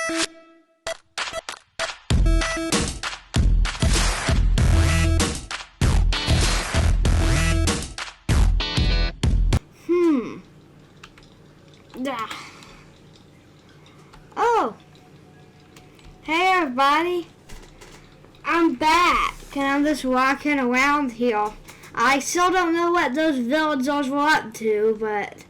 Oh, hey everybody, I'm back and I'm just walking around here. I still don't know what those villagers were up to, but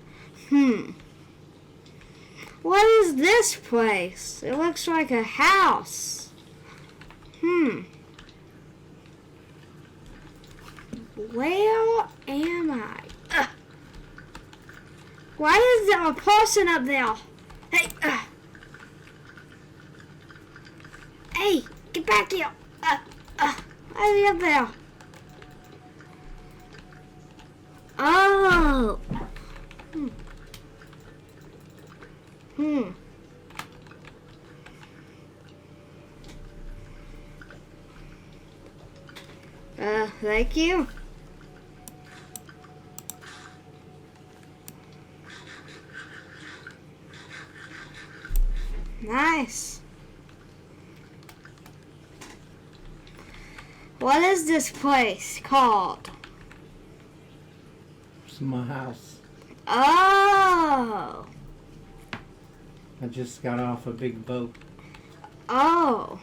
what is this place? It looks like a house. Where am I? Why is there a person up there? Hey, hey, get back here. Why is he up there? Oh. Thank you. Nice. What is this place called? It's my house. Oh. I just got off a big boat. Oh.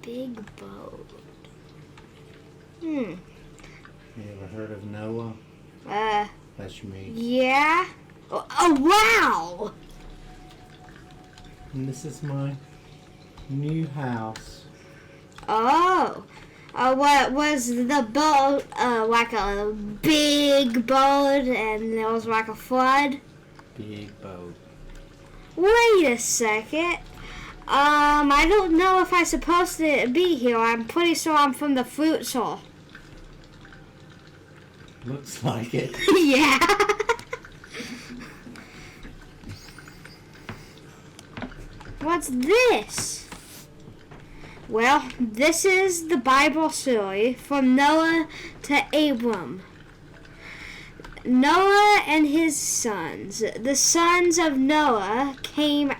Big boat. You ever heard of Noah? That's me. Yeah. Oh, wow. And this is my new house. Oh. What was the boat? Like a big boat and there was like a flood? Big boat. Wait a second. I don't know if I'm supposed to be here. I'm pretty sure I'm from the fruit store. Looks like it. Yeah. What's this? Well, this is the Bible story from Noah to Abram. Noah and his sons. The sons of Noah came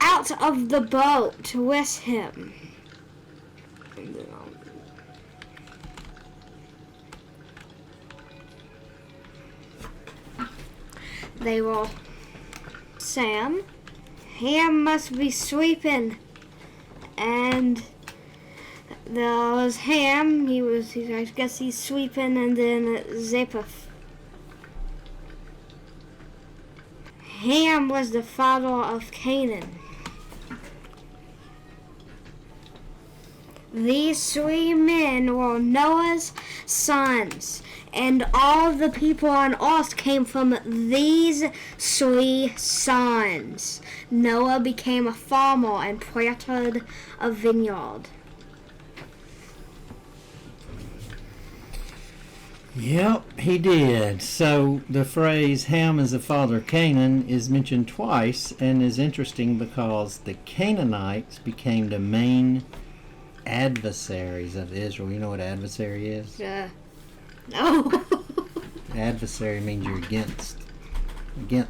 out of the boat with him. They were Sam. Ham must be sweeping, and there was Ham. I guess he's sweeping, and then Japheth. Ham was the father of Canaan. These three men were Noah's sons, and all the people on earth came from these three sons. Noah became a farmer and planted a vineyard. Yep, he did. So the phrase Ham is the father of Canaan is mentioned twice and is interesting because the Canaanites became the main adversaries of Israel. You know what adversary is? No. Adversary means you're against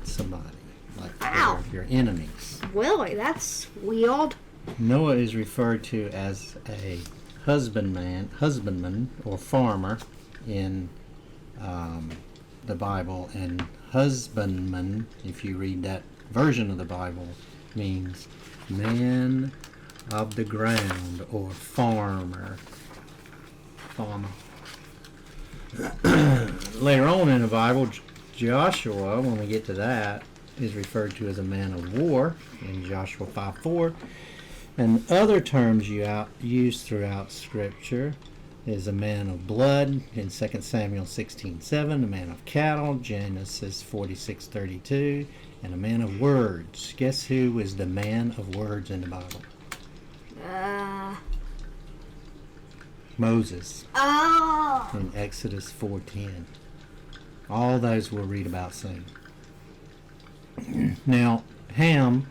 somebody, like Wow. your enemies. Really? That's weird. Noah is referred to as a husbandman or farmer in the Bible, and husbandman, if you read that version of the Bible, means man of the ground or farmer. Later on in the Bible, Joshua, when we get to that, is referred to as a man of war in Joshua 5:4. And other terms used throughout Scripture is a man of blood in 2 Samuel 16:7, a man of cattle, Genesis 46:32, and a man of words. Guess who was the man of words in the Bible? Moses in Exodus 4:10. All those we'll read about soon. Now, Ham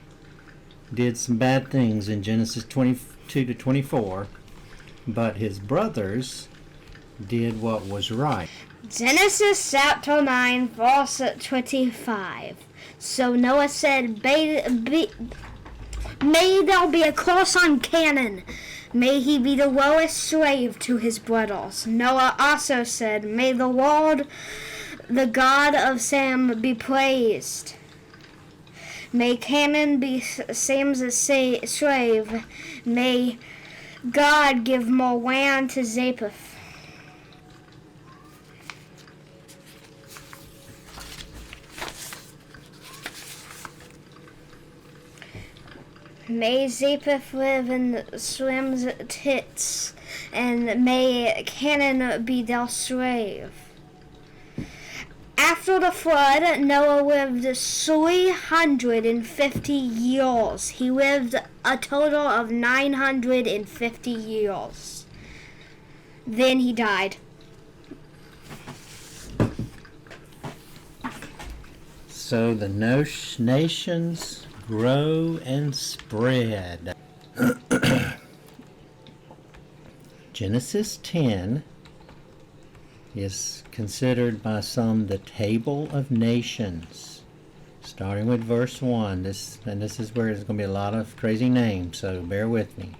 did some bad things in Genesis 22 to 24, but his brothers did what was right. Genesis chapter 9, verse 25. So Noah said, may there be a curse on Canaan. May he be the lowest slave to his brothers. Noah also said, may the Lord, the God of Sam, be praised. May Canaan be Sam's slave. May God give more land to Japheth. May Japheth live in Shem's tits, and may Canaan be their slave. After the flood, Noah lived 350 years. He lived a total of 950 years. Then he died. So the nations grow and spread. Genesis 10 is considered by some the table of nations, starting with verse 1. This is where there's going to be a lot of crazy names, so bear with me.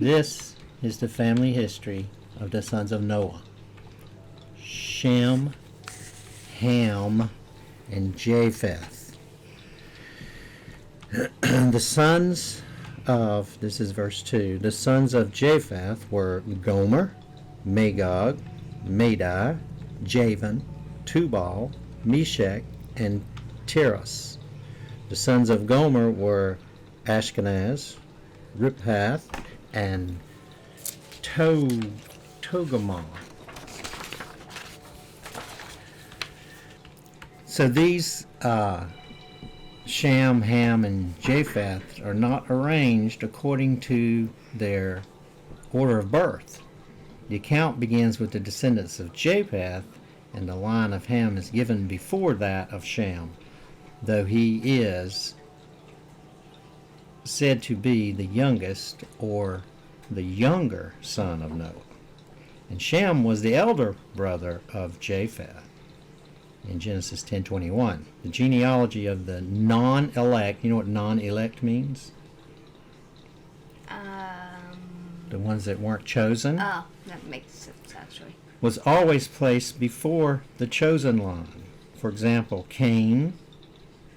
This is the family history of the sons of Noah: Shem, Ham, and Japheth. The sons of, this is verse 2, the sons of Japheth were Gomer, Magog, Madai, Javan, Tubal, Meshach, and Tiras. The sons of Gomer were Ashkenaz, Riphath, and Togarmah. So these Shem, Ham, and Japheth are not arranged according to their order of birth. The account begins with the descendants of Japheth, and the line of Ham is given before that of Shem, though he is said to be the youngest or the younger son of Noah. And Shem was the elder brother of Japheth in Genesis 10:21. The genealogy of the non-elect, you know what non-elect means? The ones that weren't chosen. Oh, that makes sense, actually. Was always placed before the chosen line. For example, Cain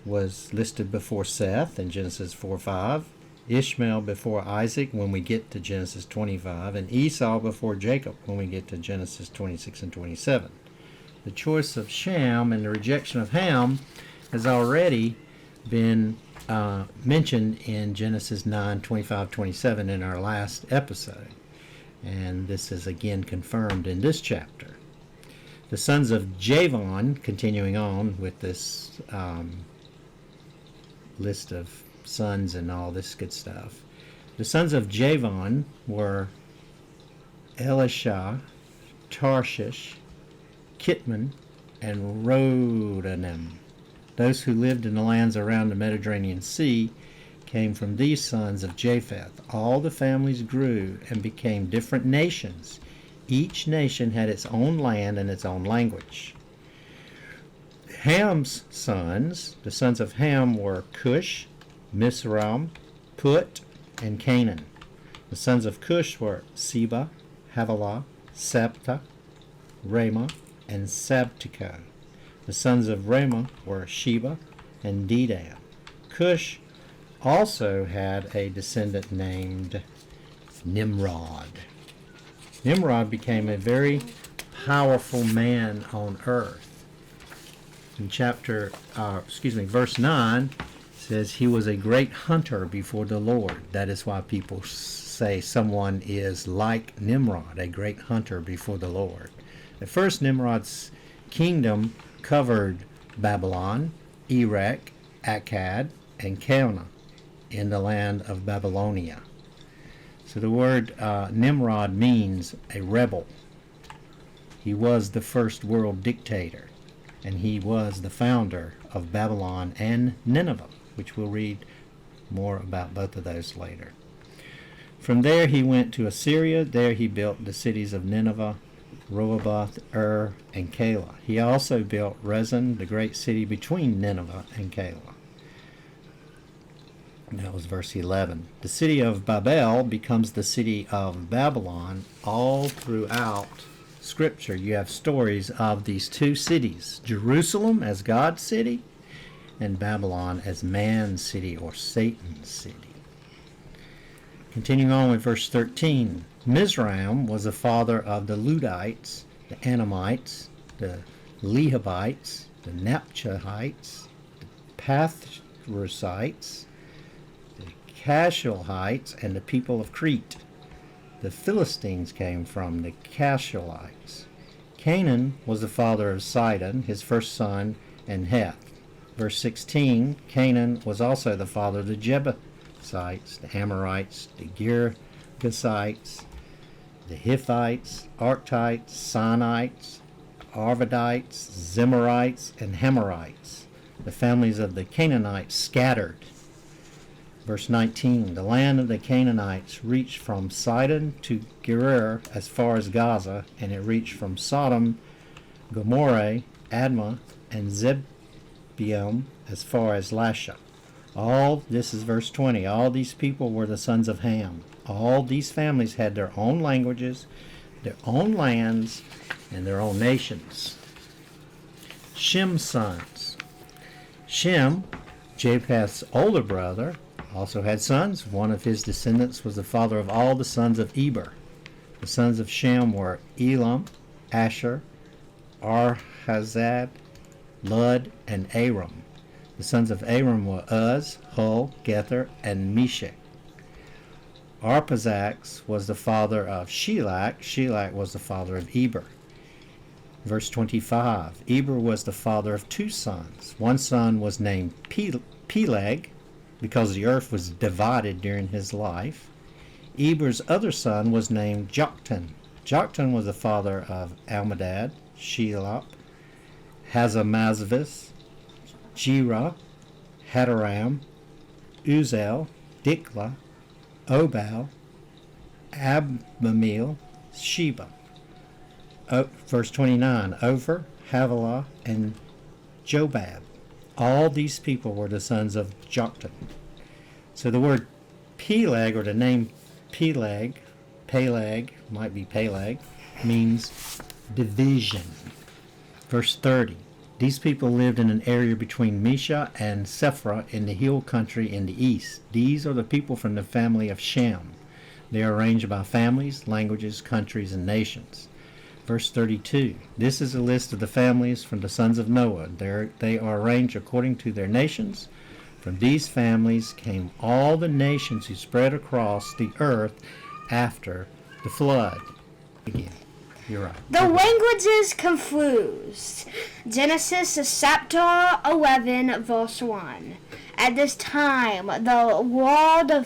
was listed before Seth in Genesis 4:5, Ishmael before Isaac when we get to Genesis 25, and Esau before Jacob when we get to Genesis 26 and 27. The choice of Shem and the rejection of Ham has already been mentioned in Genesis 9:25-27 in our last episode, and this is again confirmed in this chapter. The sons of Javan, continuing on with this list of sons and all this good stuff. The sons of Javan were Elisha, Tarshish, Kitman, and Rodanim. Those who lived in the lands around the Mediterranean Sea came from these sons of Japheth. All the families grew and became different nations. Each nation had its own land and its own language. Ham's sons, the sons of Ham, were Cush, Mizraim, Put, and Canaan. The sons of Cush were Seba, Havilah, Sabta, Ramah, and Sabteca. The sons of Ramah were Sheba and Dedan. Cush also had a descendant named Nimrod. Nimrod became a very powerful man on earth. In verse 9 says he was a great hunter before the Lord. That is why people say someone is like Nimrod, a great hunter before the Lord. At first, Nimrod's kingdom covered Babylon, Erech, Akkad, and Calneh in the land of Babylonia. So the word Nimrod means a rebel. He was the first world dictator, and he was the founder of Babylon and Nineveh, which we'll read more about both of those later. From there he went to Assyria. There he built the cities of Nineveh Rehoboth, and Calah. He also built Rezin, the great city between Nineveh and Calah. And that was verse 11. The city of Babel becomes the city of Babylon. All throughout Scripture, you have stories of these two cities, Jerusalem as God's city and Babylon as man's city or Satan's city. Continuing on with verse 13, Mizraim was the father of the Ludites, the Anamites, the Lehabites, the Naphtalites, the Pathrusites, the Cashelites, and the people of Crete. The Philistines came from the Cashelites. Canaan was the father of Sidon, his first son, and Heth. Verse 16, Canaan was also the father of the Jebusites, the Amorites, the Girgashites, the Hittites, Arkites, Sinites, Arvadites, Zemarites, and Hamorites. The families of the Canaanites scattered. Verse 19, the land of the Canaanites reached from Sidon to Gerar as far as Gaza, and it reached from Sodom, Gomorrah, Admah, and Zebulun as far as Lasha. This is verse 20, all these people were the sons of Ham. All these families had their own languages, their own lands, and their own nations. Shem's sons. Shem, Japheth's older brother, also had sons. One of his descendants was the father of all the sons of Eber. The sons of Shem were Elam, Asher, Arhazad, Lud, and Aram. The sons of Aram were Uz, Hul, Gether, and Meshech. Arphaxad was the father of Shelach. Shelach was the father of Eber. Verse 25. Eber was the father of two sons. One son was named Peleg, because the earth was divided during his life. Eber's other son was named Joktan. Joktan was the father of Almadad, Shelop, Hazamazvis, Jirah, Hadaram, Uzel, Diklah, Obal, Abamil, Sheba. Verse 29, Ophir, Havilah, and Jobab. All these people were the sons of Joktan. So the word Peleg, or the name Peleg, might be Peleg, means division. Verse 30. These people lived in an area between Mesha and Sephra in the hill country in the east. These are the people from the family of Shem. They are arranged by families, languages, countries, and nations. Verse 32. This is a list of the families from the sons of Noah. They are arranged according to their nations. From these families came all the nations who spread across the earth after the flood. Again. You're right. The language is confused. Genesis chapter 11, verse 1. At this time, the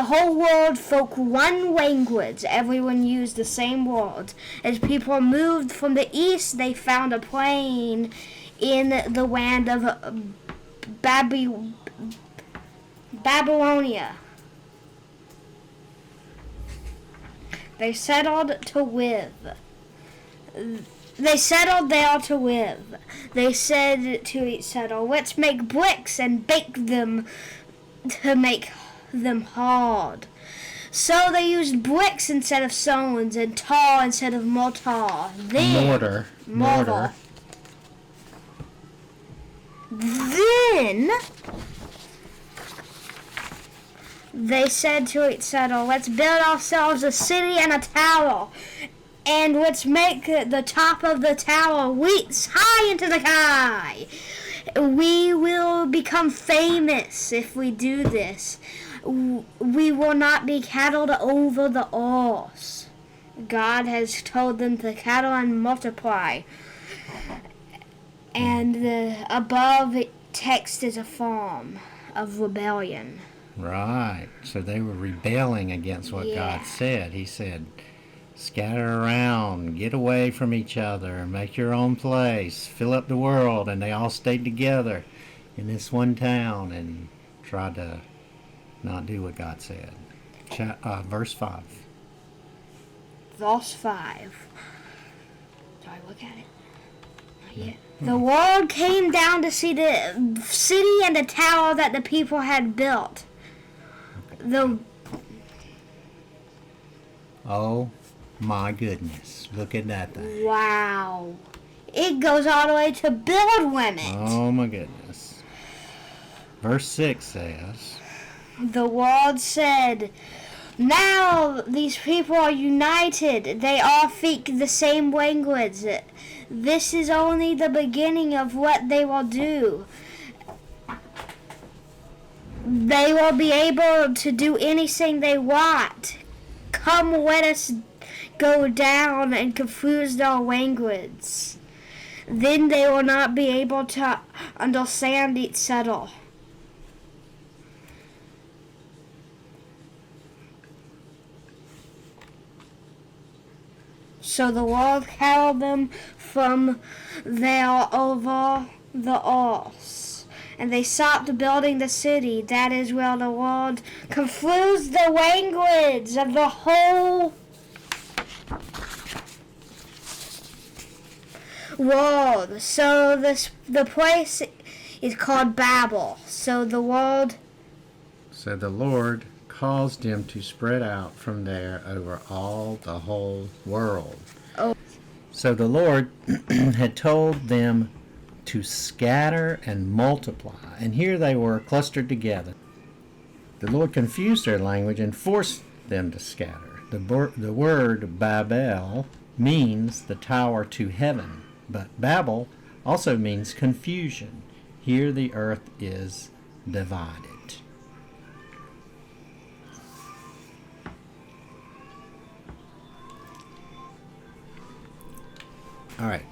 whole world spoke one language. Everyone used the same words. As people moved from the east, they found a plain in the land of Babylonia. They settled there to live. They said to each other, let's make bricks and bake them to make them hard. So they used bricks instead of stones and tar instead of mortar. Mortar. Then they said to each other, let's build ourselves a city and a tower, and let's make the top of the tower reach high into the sky. We will become famous if we do this. We will not be cattled over the earth. God has told them to cattle and multiply. And the above text is a form of rebellion. Right. So they were rebelling against what God said. He said, scatter around, get away from each other, make your own place, fill up the world. And they all stayed together in this one town and tried to not do what God said. Verse 5. Verse 5. Do I look at it? Not yet. The world came down to see the city and the tower that the people had built. Oh my goodness. Look at that thing. Wow. It goes all the way to build women. Oh my goodness. Verse 6 says, The world said, now these people are united. They all speak the same language. This is only the beginning of what they will do. They will be able to do anything they want. Come, let us go down and confuse their language. Then they will not be able to understand each other. So the Lord carried them from there over the earth. And they stopped building the city. That is where the Lord confused the language of the whole world. So the place is called Babel. So the Lord caused them to spread out from there over all the whole world. Oh. So the Lord had told them to scatter and multiply, and here they were clustered together. The Lord confused their language and forced them to scatter. The word Babel means the tower to heaven, but Babel also means confusion. Here the earth is divided. All right.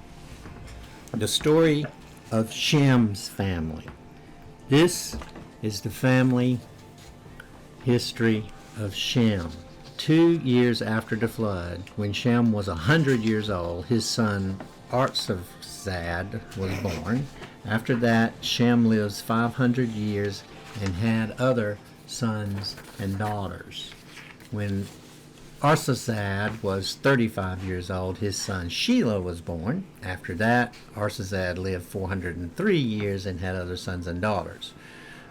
The story of Shem's family. This is the family history of Shem. 2 years after the flood, when Shem was 100 years old, his son Arphaxad was born. After that, Shem lives 500 years and had other sons and daughters. When Arphaxad was 35 years old, his son Shelah was born. After that, Arphaxad lived 403 years and had other sons and daughters.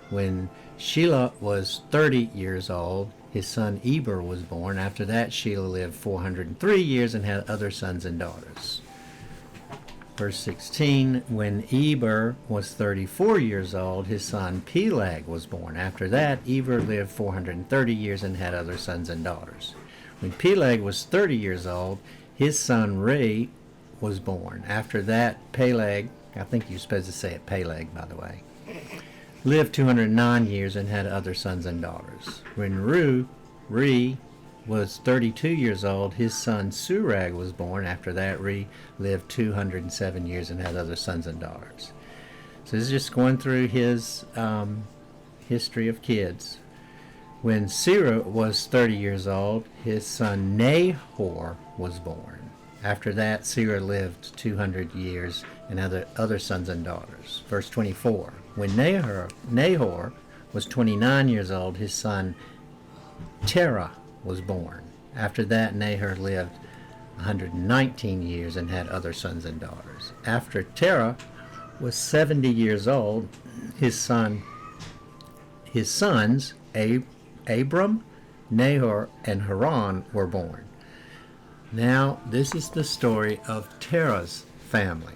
When Shelah was 30 years old, his son Eber was born. After that, Shelah lived 403 years and had other sons and daughters. Verse 16, when Eber was 34 years old, his son Peleg was born. After that, Eber lived 430 years and had other sons and daughters. When Peleg was 30 years old, his son Reu was born. After that, Peleg, I think you're supposed to say it Peleg, by the way, lived 209 years and had other sons and daughters. When Reu was 32 years old, his son Surag was born. After that, Reu lived 207 years and had other sons and daughters. So this is just going through his history of kids. When Sarah was 30 years old, his son Nahor was born. After that, Sarah lived 200 years and had other sons and daughters. Verse 24, when Nahor was 29 years old, his son Terah was born. After that, Nahor lived 119 years and had other sons and daughters. After Terah was 70 years old, his sons Abram, Nahor, and Haran were born. Now, this is the story of Terah's family,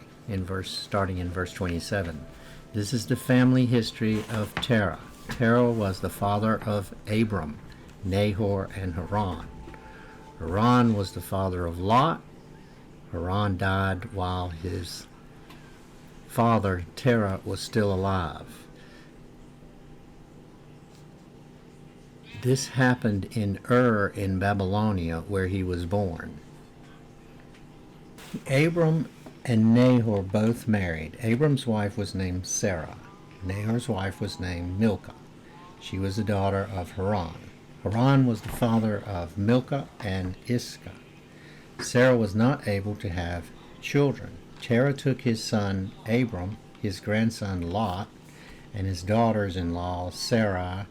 starting in verse 27. This is the family history of Terah. Terah was the father of Abram, Nahor, and Haran. Haran was the father of Lot. Haran died while his father Terah was still alive. This happened in Ur in Babylonia, where he was born. Abram and Nahor both married. Abram's wife was named Sarah. Nahor's wife was named Milcah. She was the daughter of Haran. Haran was the father of Milcah and Iscah. Sarah was not able to have children. Terah took his son Abram, his grandson Lot, and his daughters-in-law Sarai.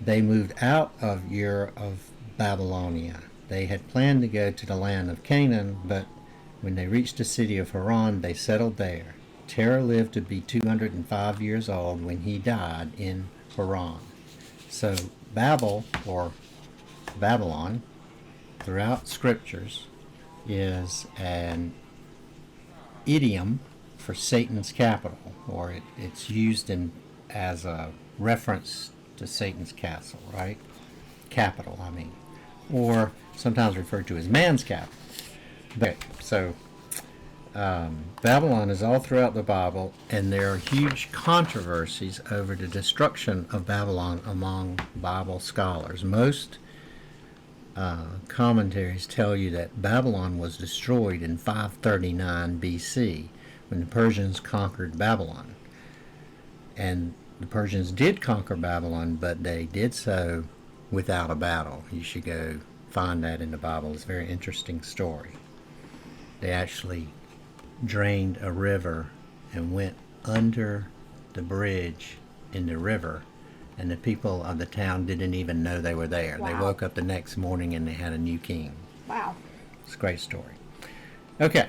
They moved out of Ur of Babylonia. They had planned to go to the land of Canaan, but When they reached the city of Haran, they settled there. Terah lived to be 205 years old when he died in Haran. So Babel, or Babylon, throughout scriptures, is an idiom for Satan's capital, or it's used as a reference to Satan's castle, right? Capital, I mean. Or sometimes referred to as man's capital. But, so Babylon is all throughout the Bible, and there are huge controversies over the destruction of Babylon among Bible scholars. Most commentaries tell you that Babylon was destroyed in 539 BC when the Persians conquered Babylon. And the Persians did conquer Babylon, but they did so without a battle. You should go find that in the Bible. It's a very interesting story. They actually drained a river and went under the bridge in the river, and the people of the town didn't even know they were there. Wow. They woke up the next morning and they had a new king. Wow. It's a great story. Okay.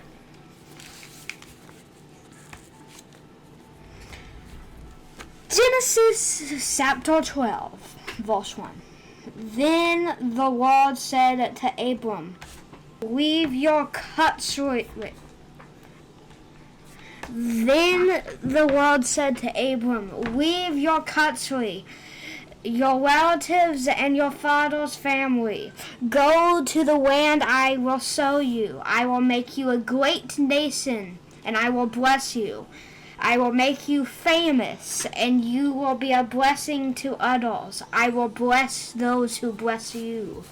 Genesis chapter 12, verse 1. Then the Lord said to Abram, leave your country. Then the Lord said to Abram, leave your country, your relatives, and your father's family. Go to the land I will show you. I will make you a great nation, and I will bless you. I will make you famous, and you will be a blessing to others. I will bless those who bless you.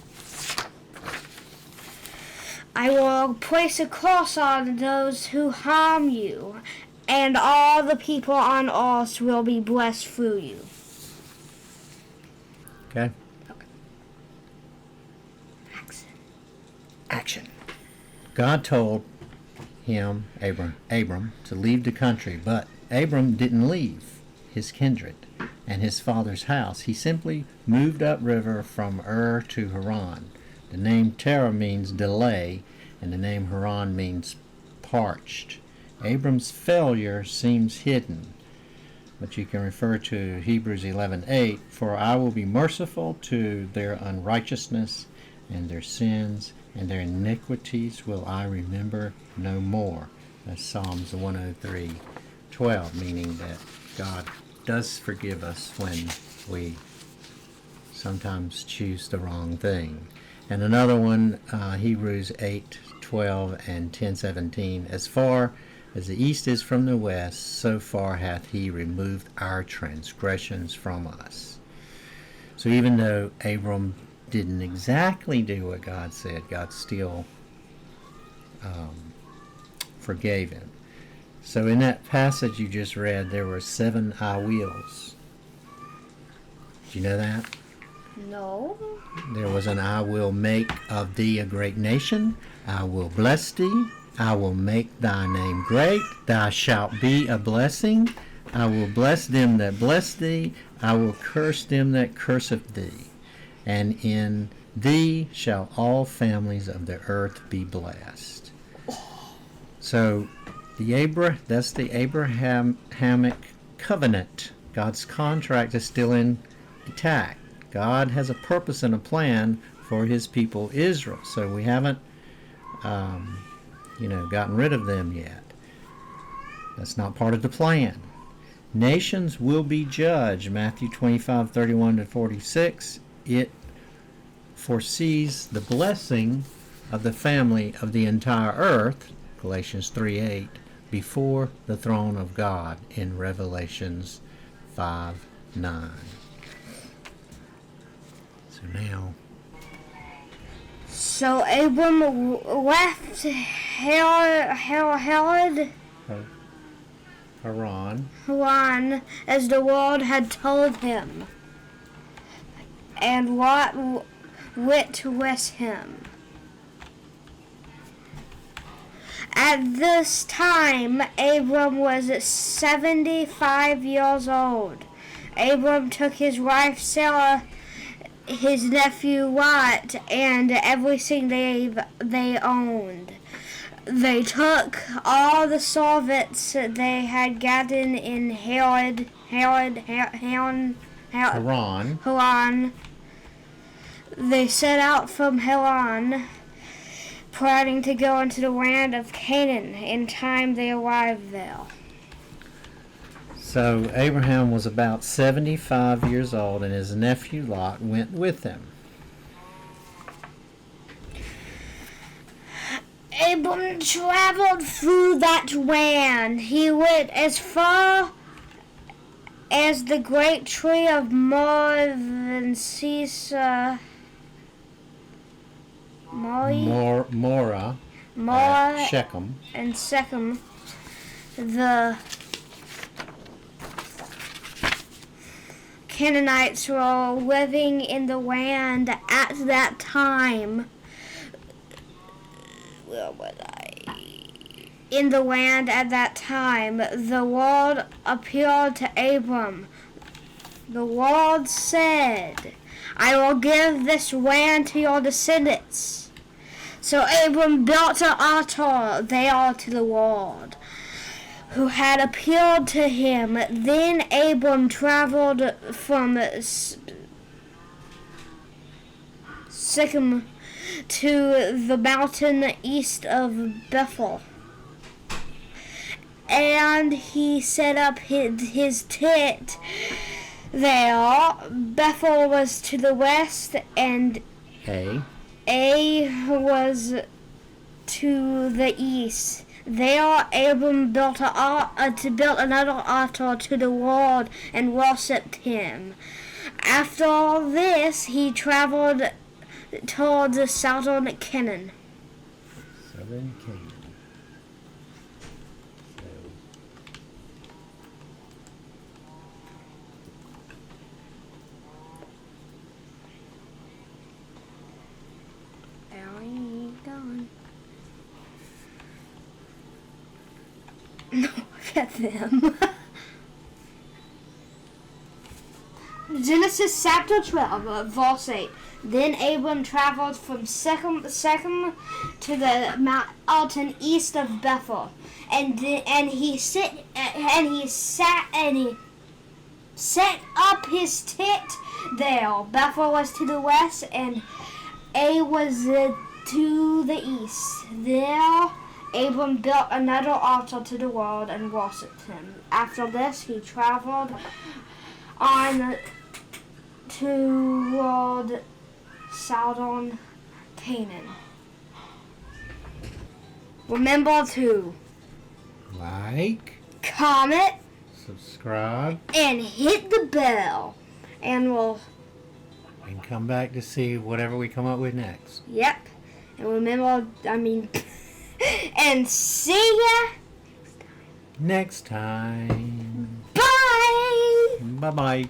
I will place a curse on those who harm you, and all the people on earth will be blessed through you. Okay. Action. God told him, Abram, to leave the country, but Abram didn't leave his kindred and his father's house. He simply moved upriver from Ur to Haran. The name Terah means delay, and the name Haran means parched. Abram's failure seems hidden, but you can refer to Hebrews 11:8, for I will be merciful to their unrighteousness and their sins, and their iniquities will I remember no more. That's Psalms 103:12, meaning that God does forgive us when we sometimes choose the wrong thing. And another one, Hebrews 8:12 and 10:17, as far as the east is from the west, so far hath he removed our transgressions from us. So even though Abram didn't exactly do what God said, God still forgave him. So in that passage you just read, there were 7 I wills. Did you know that? No. There was an I will make of thee a great nation. I will bless thee. I will make thy name great. Thou shalt be a blessing. I will bless them that bless thee. I will curse them that curseth thee. And in thee shall all families of the earth be blessed. So that's the Abrahamic covenant. God's contract is still intact. God has a purpose and a plan for his people Israel. So we haven't gotten rid of them yet. That's not part of the plan. Nations will be judged. Matthew 25:31-46. It foresees the blessing of the family of the entire earth, Galatians 3:8, before the throne of God in Revelations 5:9. So now. So Abram left Haran as the Lord had told him, and Lot went with him. At this time, Abram was 75 years old. Abram took his wife Sarah, his nephew Lot, and everything they owned. They took all the servants they had gotten in Haran. They set out from Haran, planning to go into the land of Canaan. In time, they arrived there. So Abraham was about 75 years old, and his nephew Lot went with him. Abram traveled through that land. He went as far as the great tree of Morah Shechem. And Shechem. The Canaanites were living in the land at that time. In the land at that time, the Lord appeared to Abram. The Lord said, I will give this land to your descendants. So Abram built an altar there to the Lord, who had appeared to him. Then Abram traveled from Shechem to the mountain east of Bethel. And he set up his tent there. Bethel was to the west, and Ai was to the east. There Abram built another altar to the Lord and worshipped him. After this, he traveled towards southern Canaan. Southern Canaan. Look at them. Genesis chapter 12, verse 8. Then Abram traveled from Shechem to the mountain east of Bethel, and he set up his tent there. Bethel was to the west, and Ai was to the east. There Abram built another altar to the Lord and worshipped him. After this, he traveled on toward southern Canaan. Remember to like, comment, subscribe, and hit the bell. And and come back to see whatever we come up with next. Yep. And remember, and see ya next time. Bye. Bye-bye.